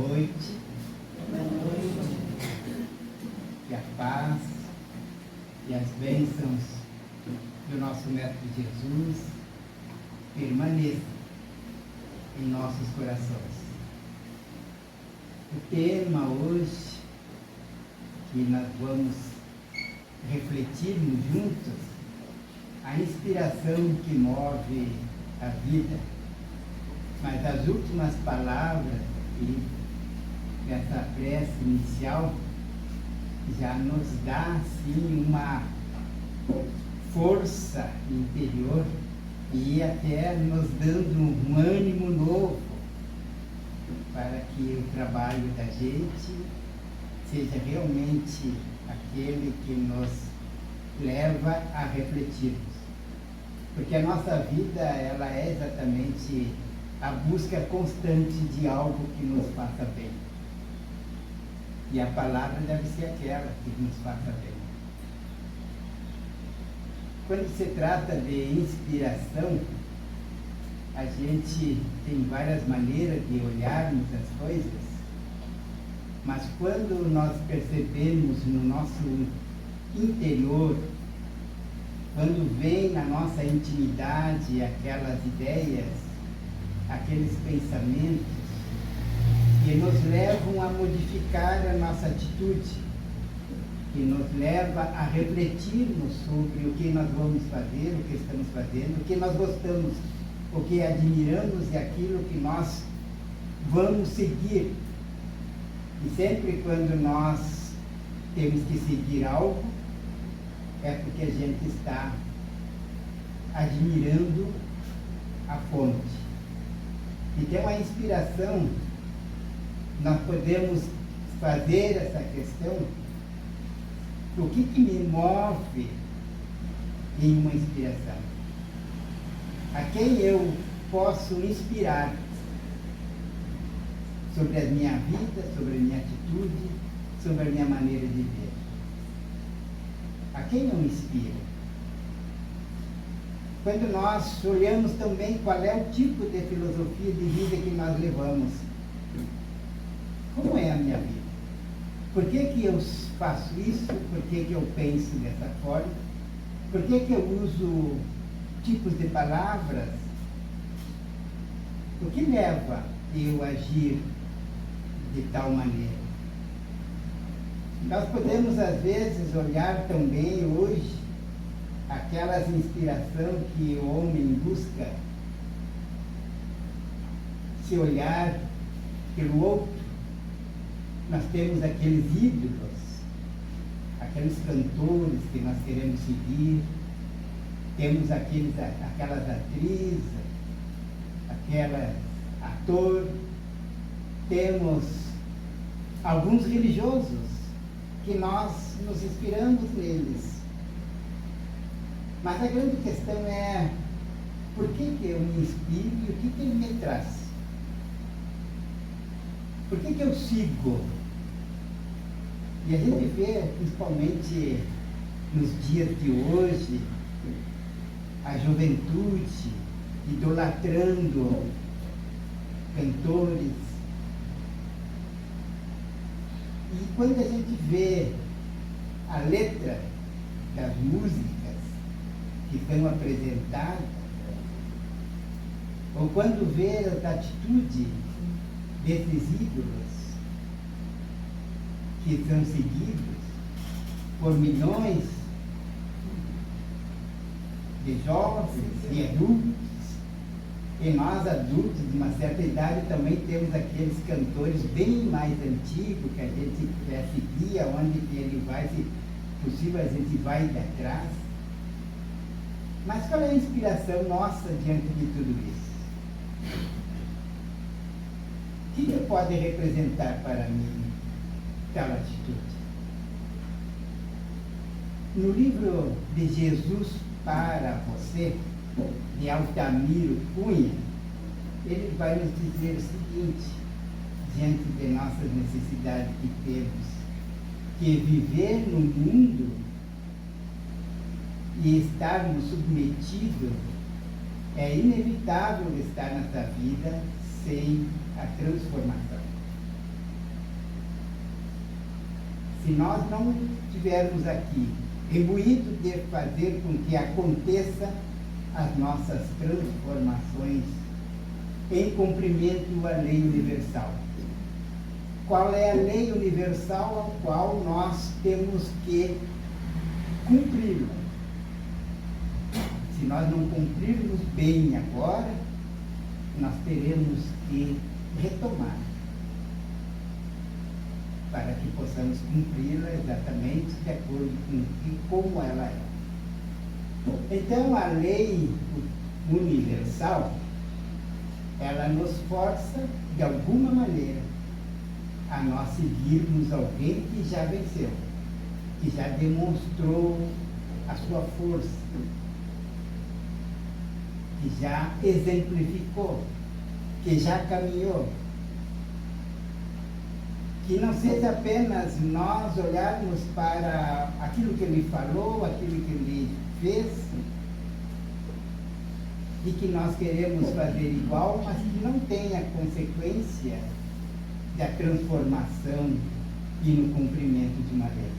noite. Que a paz e as bênçãos do nosso Mestre Jesus permaneçam em nossos corações. O tema hoje que nós vamos refletirmos juntos, a inspiração que move a vida. Mas as últimas palavras dessa prece inicial já nos dá assim uma força interior e até nos dando um ânimo novo para que o trabalho da gente seja realmente aquele que nos leva a refletirmos. Porque a nossa vida, ela é exatamente a busca constante de algo que nos faça bem. E a palavra deve ser aquela que nos faça bem. Quando se trata de inspiração, a gente tem várias maneiras de olharmos as coisas, mas quando nós percebemos no nosso interior, quando vem na nossa intimidade aquelas ideias, aqueles pensamentos que nos levam a modificar a nossa atitude, que nos leva a refletirmos sobre o que nós vamos fazer, o que estamos fazendo, o que nós gostamos, o que admiramos e aquilo que nós vamos seguir. E sempre quando nós temos que seguir algo, é porque a gente está admirando a fonte. Então a inspiração, nós podemos fazer essa questão, o que me move em uma inspiração? A quem eu posso inspirar sobre a minha vida, sobre a minha atitude, sobre a minha maneira de ver? A quem eu inspiro? Quando nós olhamos também qual é o tipo de filosofia de vida que nós levamos. Como é a minha vida? Por que eu faço isso? Por que eu penso dessa forma? Por que eu uso tipos de palavras? O que leva eu a agir de tal maneira? Nós podemos, às vezes, olhar também hoje aquelas inspirações que o homem busca, se olhar pelo outro. Nós temos aqueles ídolos, aqueles cantores que nós queremos seguir, temos aquelas atrizes, aquelas atores, temos alguns religiosos que nós nos inspiramos neles. Mas a grande questão é, por que eu me inspiro e o que ele me traz? Por que eu sigo? E a gente vê, principalmente nos dias de hoje, a juventude idolatrando cantores. E quando a gente vê a letra das músicas que são apresentadas, ou quando vê a atitude desses ídolos que são seguidos por milhões de jovens e adultos, e nós adultos de uma certa idade também temos aqueles cantores bem mais antigos que a gente quer seguir, aonde ele vai, se possível a gente vai atrás. Mas qual é a inspiração nossa diante de tudo isso? O que pode representar para mim tal atitude? No livro de Jesus para você, de Altamiro Cunha, ele vai nos dizer o seguinte, diante de nossas necessidades que temos, que viver no mundo e estarmos submetidos, é inevitável estar nessa vida sem a transformação. Se nós não estivermos aqui imbuídos de fazer com que aconteça as nossas transformações em cumprimento à lei universal. Qual é a lei universal ao qual nós temos que cumpri-la? Se nós não cumprirmos bem agora, nós teremos que retomar para que possamos cumpri-la exatamente de acordo com como ela é. Então, a lei universal, ela nos força, de alguma maneira, a nós seguirmos alguém que já venceu, que já demonstrou a sua força, que já exemplificou, que já caminhou. Que não seja apenas nós olharmos para aquilo que ele falou, aquilo que ele fez, e que nós queremos fazer igual, mas que não tenha consequência da transformação e no cumprimento de uma lei,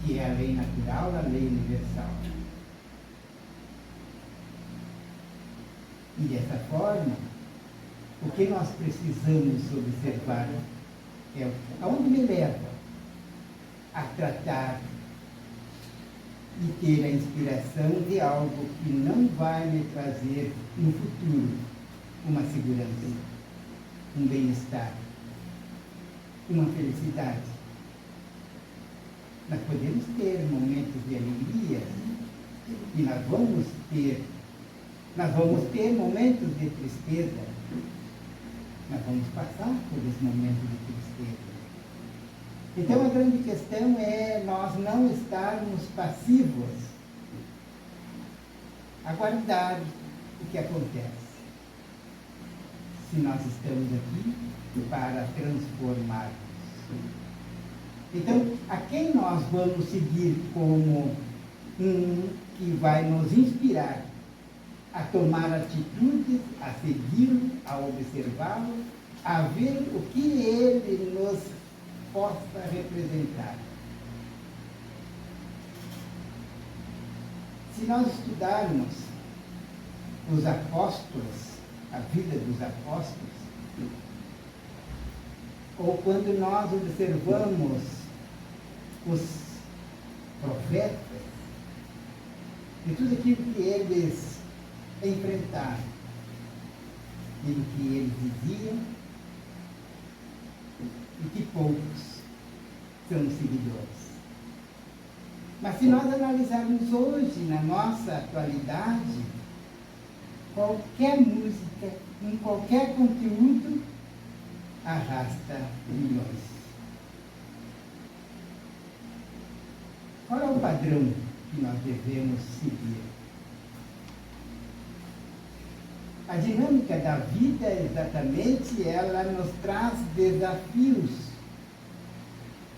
que é a lei natural, a lei universal. E dessa forma, o que nós precisamos observar é aonde me leva a tratar e ter a inspiração de algo que não vai me trazer no futuro uma segurança, um bem-estar, uma felicidade. Nós podemos ter momentos de alegria e nós vamos ter momentos de tristeza. Nós vamos passar por esse momento de tristeza. Então a grande questão é nós não estarmos passivos, aguardar o que acontece. Se nós estamos aqui para transformarmos. Então, a quem nós vamos seguir como um que vai nos inspirar a tomar atitudes, a segui-lo, a observá-lo, a ver o que ele nos possa representar. Se nós estudarmos os apóstolos, a vida dos apóstolos, ou quando nós observamos os profetas, e tudo aquilo que eles enfrentaram, e o que eles diziam, e que poucos são seguidores. Mas se nós analisarmos hoje, na nossa atualidade, qualquer música, em qualquer conteúdo, arrasta milhões. Qual é o padrão que nós devemos seguir? A dinâmica da vida, exatamente, ela nos traz desafios.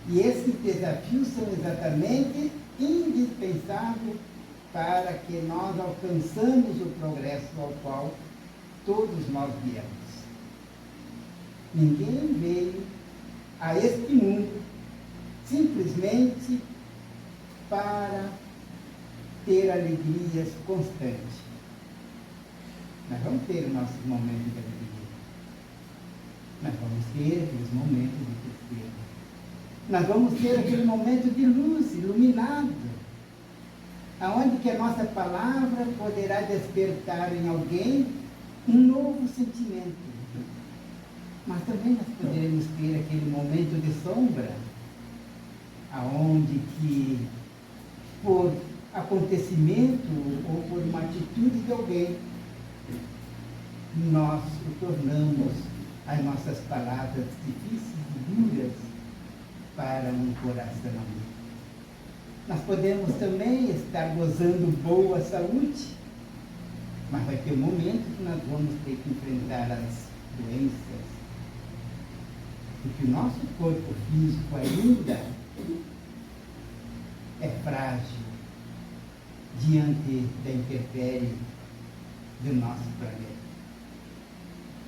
E esses desafios são exatamente indispensáveis para que nós alcançamos o progresso ao qual todos nós viemos. Ninguém veio a este mundo simplesmente para ter alegrias constantes. Nós vamos ter os nossos momentos de alegria. Nós vamos ter aqueles momentos de tristeza. Nós vamos ter aquele momento de luz, iluminado, aonde que a nossa palavra poderá despertar em alguém um novo sentimento. Mas também nós poderemos ter aquele momento de sombra, aonde que, por acontecimento ou por uma atitude de alguém, nós o tornamos as nossas palavras difíceis e duras para um coração amigo. Nós podemos também estar gozando boa saúde, mas vai ter um momento que nós vamos ter que enfrentar as doenças, porque o nosso corpo físico ainda é frágil diante da intempérie do nosso planeta.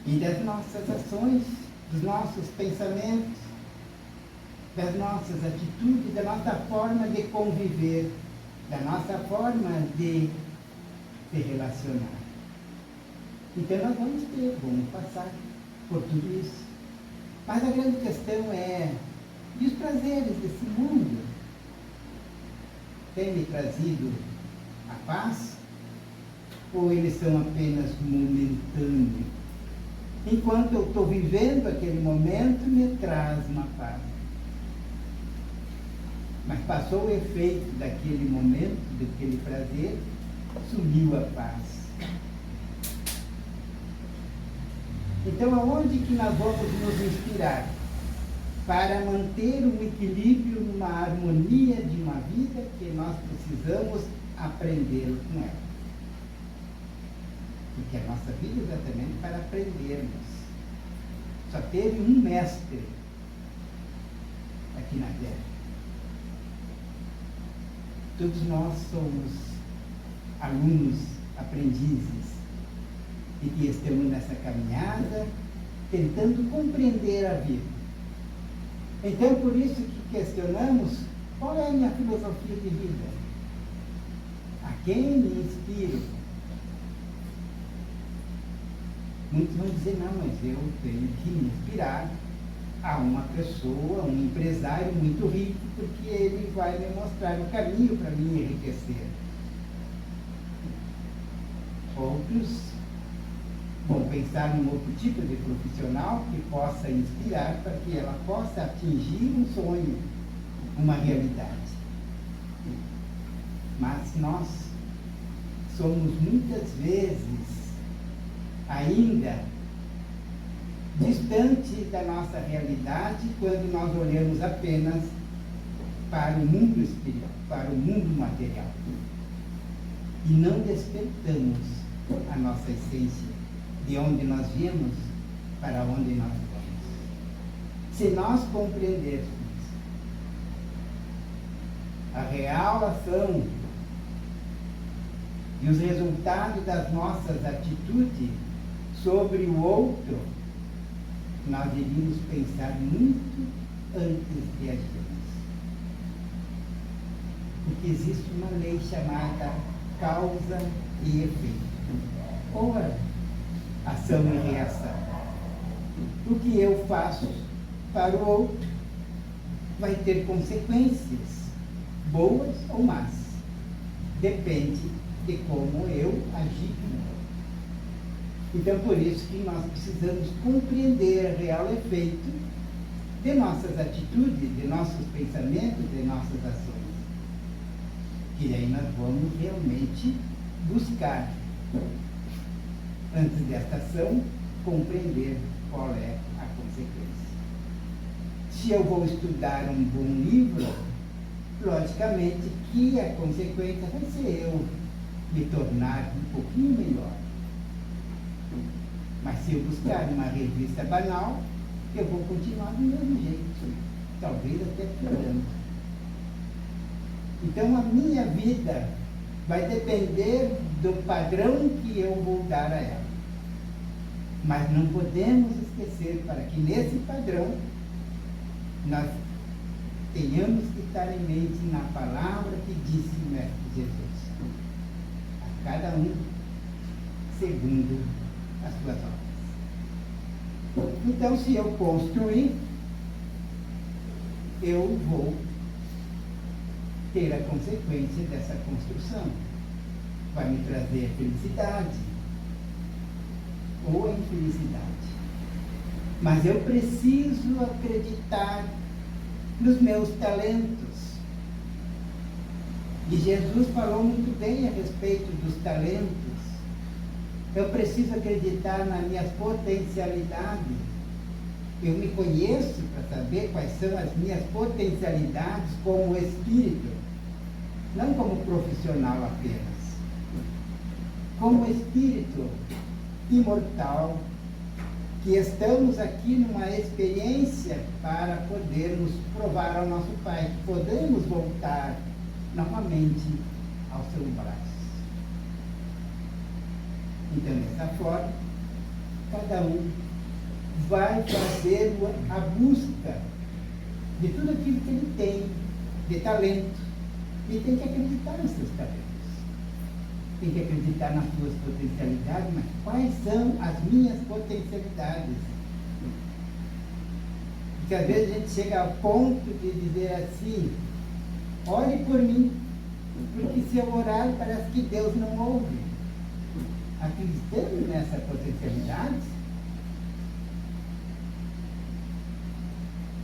E das nossas ações, dos nossos pensamentos, das nossas atitudes, da nossa forma de conviver, da nossa forma de se relacionar. Então nós vamos passar por tudo isso. Mas a grande questão é, e os prazeres desse mundo? Tem me trazido a paz? Ou eles são apenas momentâneos? Enquanto eu estou vivendo aquele momento, me traz uma paz. Mas passou o efeito daquele momento, daquele prazer, sumiu a paz. Então, aonde que nós vamos nos inspirar para manter um equilíbrio, uma harmonia de uma vida que nós precisamos aprender com ela? Porque a nossa vida é exatamente para aprendermos. Só teve um mestre aqui na Terra. Todos nós somos alunos, aprendizes, e que estamos nessa caminhada, tentando compreender a vida. Então, por isso que questionamos, qual é a minha filosofia de vida? A quem me inspiro? Muitos vão dizer, não, mas eu tenho que me inspirar a uma pessoa, um empresário muito rico, porque ele vai me mostrar o caminho para me enriquecer. Outros vão pensar num outro tipo de profissional que possa inspirar para que ela possa atingir um sonho, uma realidade. Mas nós somos muitas vezes ainda distante da nossa realidade quando nós olhamos apenas para o mundo espiritual, para o mundo material. E não despertamos a nossa essência, de onde nós viemos para onde nós vamos. Se nós compreendermos a real ação e os resultados das nossas atitudes sobre o outro, nós devíamos pensar muito antes de agirmos. Porque existe uma lei chamada causa e efeito. Ou ação e reação. O que eu faço para o outro vai ter consequências, boas ou más. Depende de como eu agir com o outro. Então, por isso que nós precisamos compreender o real efeito de nossas atitudes, de nossos pensamentos, de nossas ações. E aí nós vamos realmente buscar, antes desta ação, compreender qual é a consequência. Se eu vou estudar um bom livro, logicamente que a consequência vai ser eu me tornar um pouquinho melhor. Mas se eu buscar uma revista banal, eu vou continuar do mesmo jeito, talvez até piorando. Então a minha vida vai depender do padrão que eu vou dar a ela. Mas não podemos esquecer, para que nesse padrão nós tenhamos que estar em mente na palavra que disse o Mestre Jesus. A cada um segundo as suas obras. Então, se eu construir, eu vou ter a consequência dessa construção. Vai me trazer felicidade ou a infelicidade. Mas eu preciso acreditar nos meus talentos. E Jesus falou muito bem a respeito dos talentos. Eu preciso acreditar nas minhas potencialidades. Eu me conheço para saber quais são as minhas potencialidades como espírito, não como profissional apenas. Como espírito imortal, que estamos aqui numa experiência para podermos provar ao nosso Pai que podemos voltar novamente aos seus braços. Então, dessa forma, cada um vai fazer a busca de tudo aquilo que ele tem de talento, e tem que acreditar nos seus talentos. Tem que acreditar nas suas potencialidades, mas quais são as minhas potencialidades? Porque às vezes a gente chega ao ponto de dizer assim, ore por mim, porque se eu orar parece que Deus não ouve. Acreditando nessa potencialidade,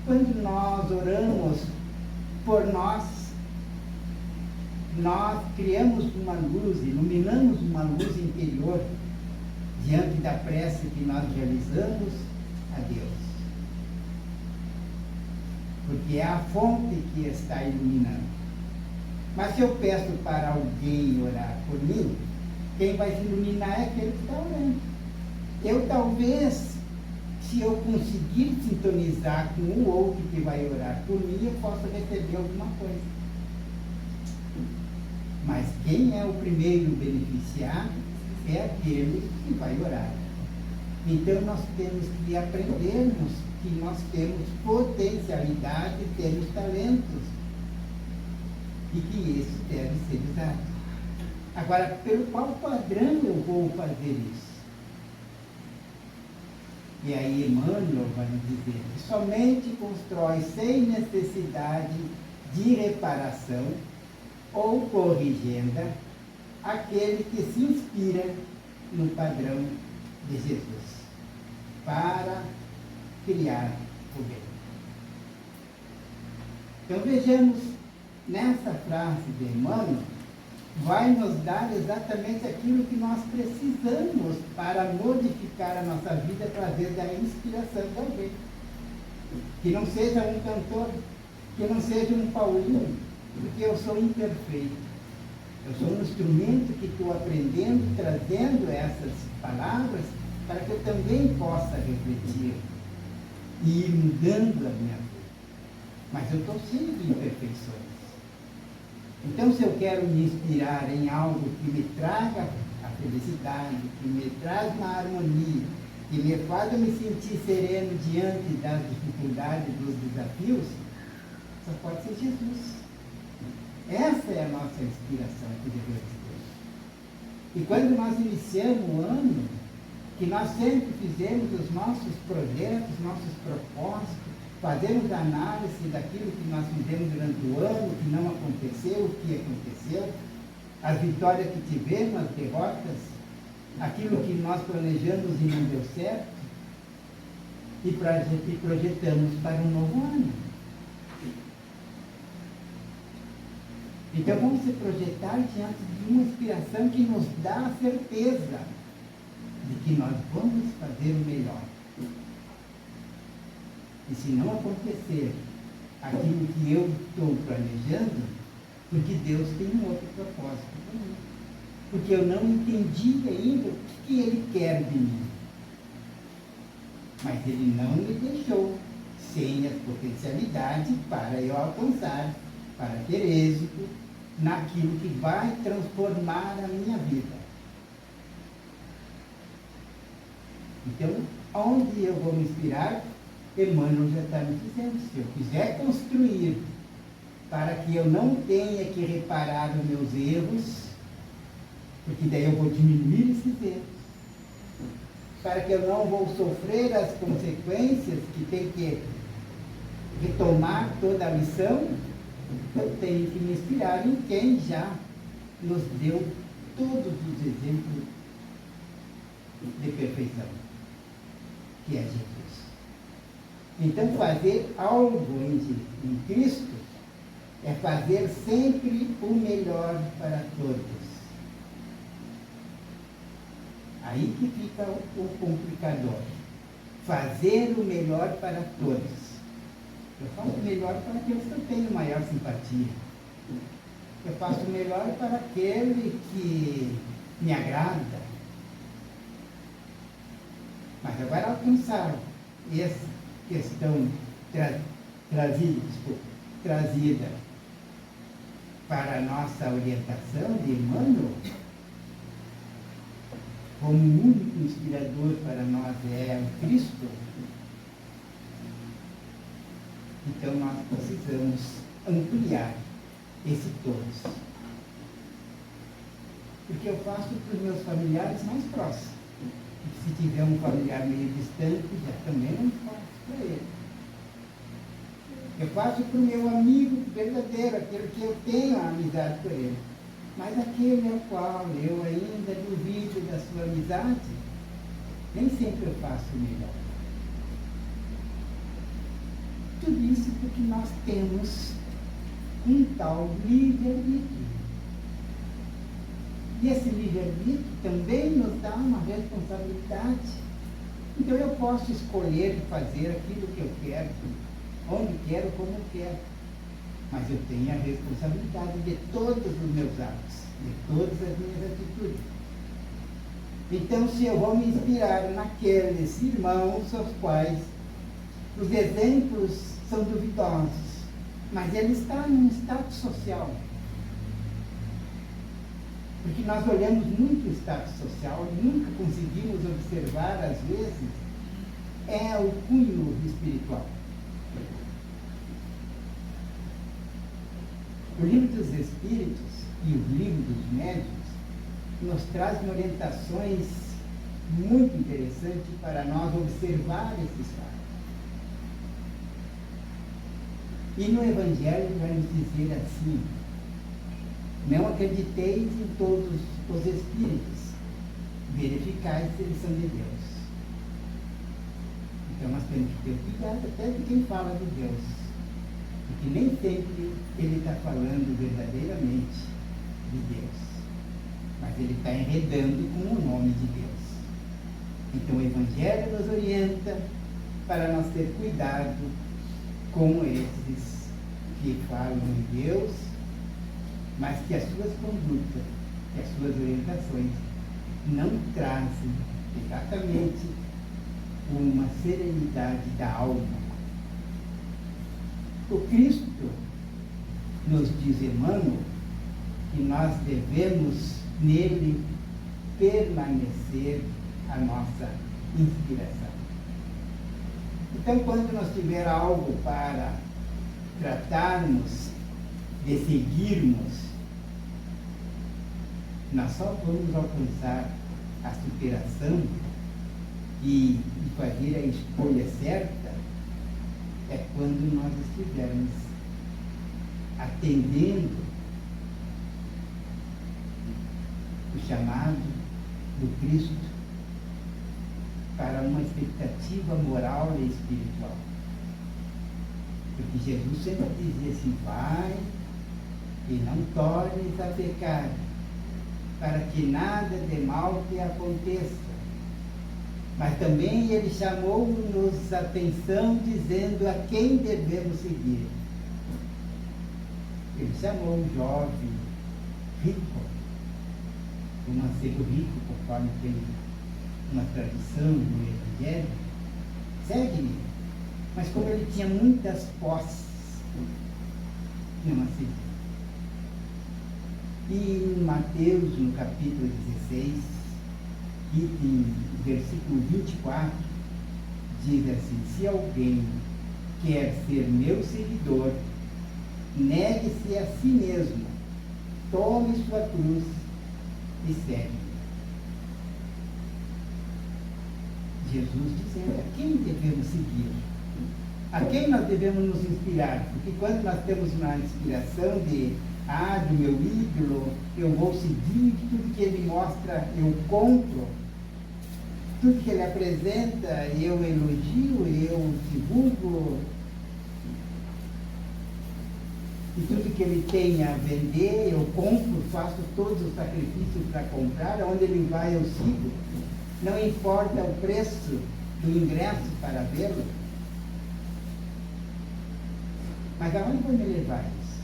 quando nós oramos por nós criamos uma luz, iluminamos uma luz interior diante da prece que nós realizamos a Deus. Porque é a fonte que está iluminando. Mas se eu peço para alguém orar por mim, quem vai se iluminar é aquele que está orando. Eu talvez, se eu conseguir sintonizar com o outro que vai orar por mim, eu possa receber alguma coisa. Mas quem é o primeiro beneficiado é aquele que vai orar. Então nós temos que aprendermos que nós temos potencialidade, temos talentos, e que isso deve ser usado. Agora, pelo qual padrão eu vou fazer isso? E aí Emmanuel vai dizer que somente constrói sem necessidade de reparação ou corrigenda aquele que se inspira no padrão de Jesus para criar o bem. Então vejamos, nessa frase de Emmanuel, vai nos dar exatamente aquilo que nós precisamos para modificar a nossa vida através da inspiração de alguém. Que não seja um cantor, que não seja um Paulinho, porque eu sou imperfeito. Eu sou um instrumento que estou aprendendo, trazendo essas palavras para que eu também possa refletir e ir mudando a minha vida. Mas eu estou cheio de imperfeições. Então, se eu quero me inspirar em algo que me traga a felicidade, que me traz uma harmonia, que me faz eu me sentir sereno diante das dificuldades, dos desafios, só pode ser Jesus. Essa é a nossa inspiração que devemos ter. E quando nós iniciamos o ano, que nós sempre fizemos os nossos projetos, nossos propósitos, fazemos análise daquilo que nós fizemos durante o ano, o que não aconteceu, o que aconteceu, as vitórias que tivemos, as derrotas, aquilo que nós planejamos e não deu certo, e projetamos para um novo ano. Então vamos se projetar diante de uma inspiração que nos dá a certeza de que nós vamos fazer o melhor. E se não acontecer aquilo que eu estou planejando, porque Deus tem um outro propósito para mim. Porque eu não entendi ainda o que Ele quer de mim. Mas Ele não me deixou sem as potencialidades para eu alcançar, para ter êxito naquilo que vai transformar a minha vida. Então, onde eu vou me inspirar? Emmanuel já está me dizendo, se eu quiser construir para que eu não tenha que reparar os meus erros, porque daí eu vou diminuir esses erros, para que eu não vou sofrer as consequências que tem que retomar toda a lição, eu tenho que me inspirar em quem já nos deu todos os exemplos de perfeição, que é Jesus. Então, fazer algo em Cristo é fazer sempre o melhor para todos. Aí que fica o complicador. Fazer o melhor para todos. Eu faço o melhor para aqueles que eu tenho maior simpatia. Eu faço o melhor para aquele que me agrada. Mas agora alcançar essa questão trazida para a nossa orientação de Emmanuel, como o único inspirador para nós é o Cristo, Então nós precisamos ampliar esse todos. Porque eu faço para os meus familiares mais próximos. E se tiver um familiar meio distante, já também não faço para ele. Eu faço para o meu amigo verdadeiro, aquele que eu tenho a amizade por ele. Mas aquele ao qual eu ainda duvido da sua amizade, nem sempre eu faço o melhor. Tudo isso porque nós temos um tal livre-arbítrio. E esse livre-arbítrio também nos dá uma responsabilidade. Então eu posso escolher fazer aquilo que eu quero, onde quero, como quero. Mas eu tenho a responsabilidade de todos os meus atos, de todas as minhas atitudes. Então, se eu vou me inspirar naqueles irmãos aos quais os exemplos são duvidosos, mas ele está num status social. Porque nós olhamos muito o status social e nunca conseguimos observar, às vezes, o cunho espiritual. O livro dos Espíritos e o livro dos Médiuns nos trazem orientações muito interessantes para nós observar esses fatos. E no Evangelho vai nos dizer assim: não acrediteis em todos os espíritos, verificai se eles são de Deus. Então nós temos que ter cuidado até de quem fala de Deus, porque nem sempre ele está falando verdadeiramente de Deus, mas ele está enredando com o nome de Deus. Então o Evangelho nos orienta para nós ter cuidado com esses que falam de Deus, mas que as suas condutas, que as suas orientações não trazem exatamente uma serenidade da alma. O Cristo nos diz, Emmanuel, que nós devemos nele permanecer a nossa inspiração. Então, quando nós tiver algo para tratarmos, de seguirmos, nós só vamos alcançar a superação e fazer a escolha certa quando nós estivermos atendendo o chamado do Cristo para uma expectativa moral e espiritual. Porque Jesus sempre dizia assim: vai e não tornes a pecar, para que nada de mal te aconteça. Mas também ele chamou-nos a atenção dizendo a quem devemos seguir. Ele chamou um jovem rico, um ancebo rico, conforme tem uma tradição no Evangelho: segue-me. Mas como ele tinha muitas posses, não aceitou. E em Mateus, no capítulo 16, item versículo 24, diz assim: se alguém quer ser meu seguidor, negue-se a si mesmo, tome sua cruz e segue-me. Jesus dizendo a quem devemos seguir, a quem nós devemos nos inspirar, porque quando nós temos uma inspiração do meu ídolo, eu vou seguir, tudo que ele mostra eu compro, tudo que ele apresenta eu elogio, eu divulgo, e tudo que ele tem a vender eu compro, faço todos os sacrifícios para comprar, onde ele vai eu sigo, não importa o preço do ingresso para vê-lo. Mas aonde vai me levar isso?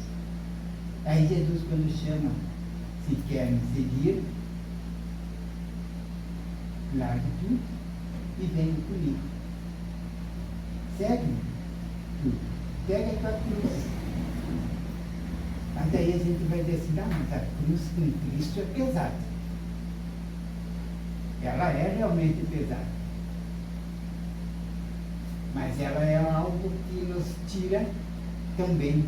Aí Jesus, quando chama, se quer me seguir, largue tudo e venha comigo. Segue-me tudo. Pega a tua cruz. Mas daí a gente vai dizer assim: mas a cruz com Cristo é pesada. Ela é realmente pesada. mas ela é algo que nos tira também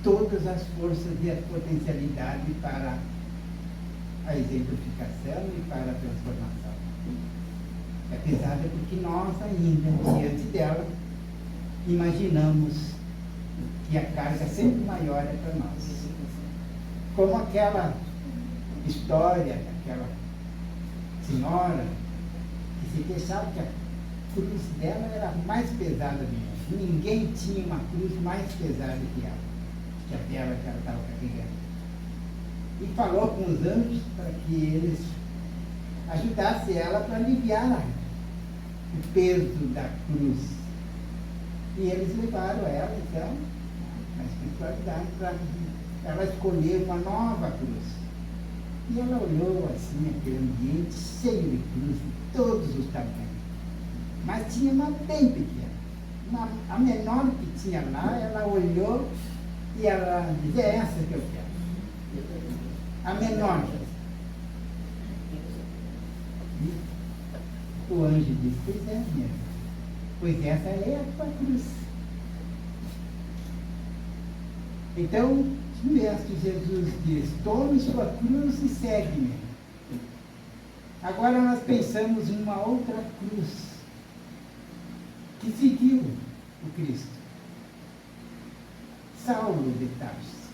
todas as forças e a potencialidade para a exemplificação e para a transformação. É pesada porque nós ainda, diante dela, imaginamos que a carga sempre maior é para nós. Como aquela história daquela senhora que se queixava que a cruz dela era a mais pesada do mundo. Ninguém tinha uma cruz mais pesada que a dela que ela estava carregando. E falou com os anjos para que eles ajudassem ela para aliviar o peso da cruz. E eles levaram ela, então, na espiritualidade, para ela escolher uma nova cruz. E ela olhou assim, aquele ambiente cheio de cruz, de todos os tamanhos. Mas tinha uma bem pequena. A menor que tinha lá, ela olhou e ela disse, é essa que eu quero. A menor. E o anjo disse, pois é, minha, pois essa é a tua cruz. Então, o Mestre Jesus diz, tome sua cruz e segue-me. Agora nós pensamos em uma outra cruz que seguiu o Cristo. Saulo de Tarso.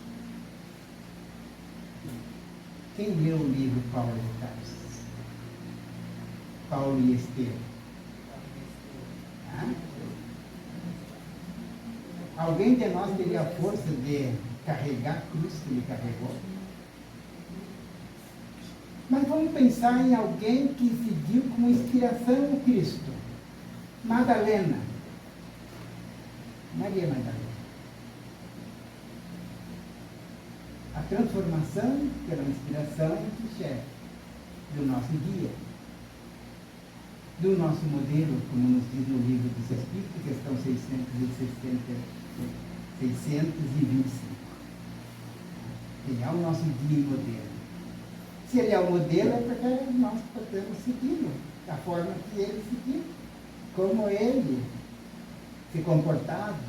Quem leu o livro Paulo de Tarso? Paulo e Estevão. Alguém de nós teria a força de carregar a cruz que ele carregou? Mas vamos pensar em alguém que seguiu como inspiração o Cristo. Madalena. Maria Madalena. A transformação pela inspiração do chefe, do nosso guia, do nosso modelo, como nos diz no livro dos Espíritos, questão 625. Ele é o nosso guia e modelo. Se ele é o modelo, é porque nós podemos segui-lo, da forma que ele seguiu, como ele se comportava.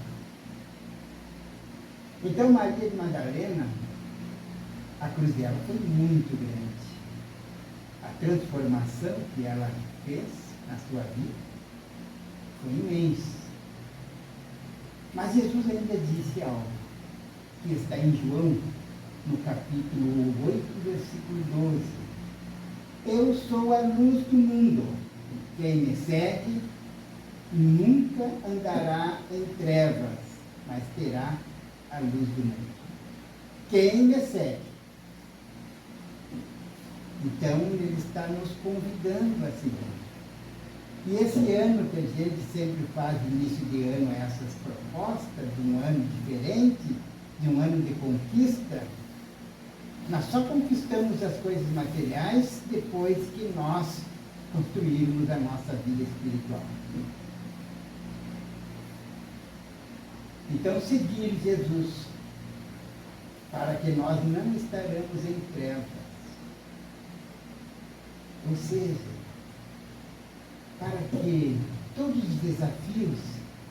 Então, Maria de Madalena, a cruz dela foi muito grande. A transformação que ela fez na sua vida foi imensa. Mas Jesus ainda disse algo, que está em João, no capítulo 8, versículo 12. Eu sou a luz do mundo. Quem me segue nunca andará em trevas, mas terá a luz do mundo. Quem me segue. Então, ele está nos convidando a seguir. E esse ano que a gente sempre faz, no início de ano, essas propostas, de um ano diferente, de um ano de conquista, nós só conquistamos as coisas materiais depois que nós construirmos a nossa vida espiritual. Então, seguir Jesus, para que nós não estaremos em trevas. Ou seja, para que todos os desafios,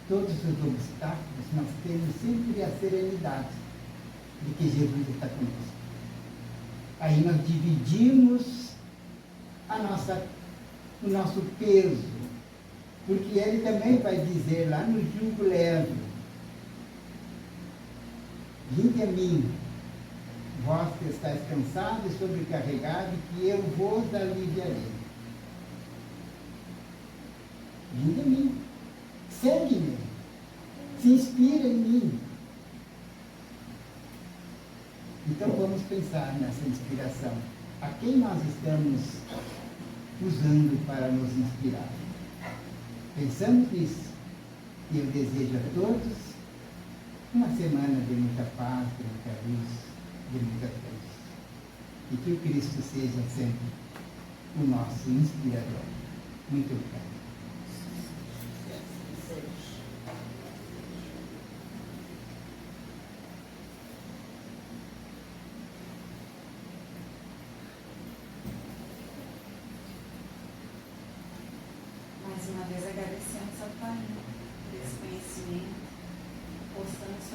todos os obstáculos, nós temos sempre a serenidade de que Jesus está conosco. Aí nós dividimos o nosso peso, porque ele também vai dizer lá no jugo leve, vinde a mim, vós que estáis cansados e sobrecarregados, que eu vos aliviarei. Vinde a mim, segue-me, se inspira em mim. Então vamos pensar nessa inspiração. A quem nós estamos usando para nos inspirar? Pensamos nisso. E eu desejo a todos uma semana de muita paz, de muita luz, de muita paz. E que o Cristo seja sempre o nosso inspirador. Muito obrigado. Mais uma vez agradecemos ao Pai por esse conhecimento, possamos